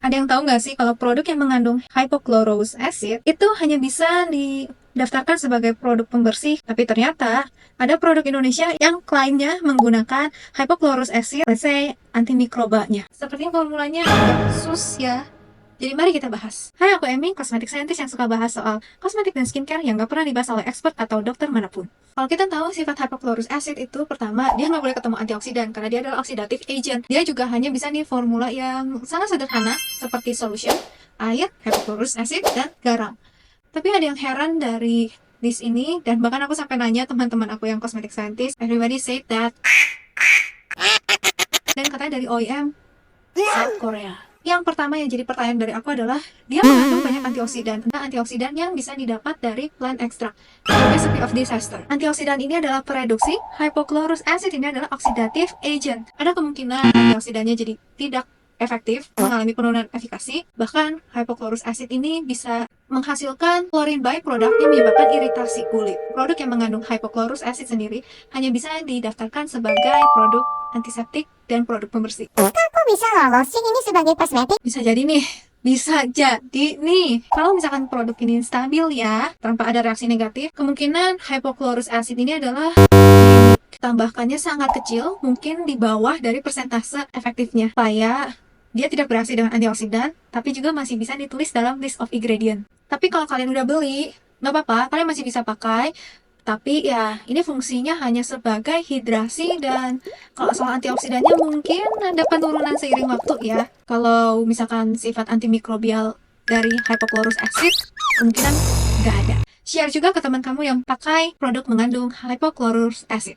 Ada yang tahu nggak sih kalau produk yang mengandung hypochlorous acid itu hanya bisa didaftarkan sebagai produk pembersih, tapi ternyata ada produk Indonesia yang klaimnya menggunakan hypochlorous acid, let's say antimikrobanya. Sepertinya formulanya agak sus ya. Jadi mari kita bahas. Hai, aku Emmy, cosmetic scientist yang suka bahas soal kosmetik dan skincare yang gak pernah dibahas oleh expert atau dokter manapun. Kalau kita tahu sifat hypochlorous acid itu, pertama, dia nggak boleh ketemu antioksidan karena dia adalah oxidative agent. Dia juga hanya bisa di formula yang sangat sederhana seperti solution, air, hypochlorous acid, dan garam. Tapi ada yang heran dari list ini, dan bahkan aku sampai nanya teman-teman aku yang cosmetic scientist, everybody said that, dan katanya dari OEM South Korea. Yang pertama yang jadi pertanyaan dari aku adalah, dia mengandung banyak antioksidan. Nah, antioksidan yang bisa didapat dari plant extract, recipe of disaster. Antioksidan ini adalah pereduksi, hypochlorous acid ini adalah oxidative agent. Ada kemungkinan antioksidannya jadi tidak efektif, mengalami penurunan efikasi. Bahkan hypochlorous acid ini bisa menghasilkan chlorine byproduct yang menyebabkan iritasi kulit. Produk yang mengandung hypochlorous acid sendiri hanya bisa didaftarkan sebagai produk antiseptik dan produk pembersih. Kok bisa lolos sih ini sebagai kosmetik? Bisa jadi nih, kalau misalkan produk ini stabil ya, tanpa ada reaksi negatif, kemungkinan hypochlorous acid ini adalah ditambahkannya sangat kecil, mungkin di bawah dari persentase efektifnya, supaya dia tidak bereaksi dengan antioksidan, tapi juga masih bisa ditulis dalam list of ingredient. Tapi kalau kalian udah beli, nggak apa-apa, kalian masih bisa pakai. Tapi ya, ini fungsinya hanya sebagai hidrasi, dan kalau soal antioksidannya mungkin ada penurunan seiring waktu ya. Kalau misalkan sifat antimikrobial dari hypochlorous acid, kemungkinan nggak ada. Share juga ke teman kamu yang pakai produk mengandung hypochlorous acid.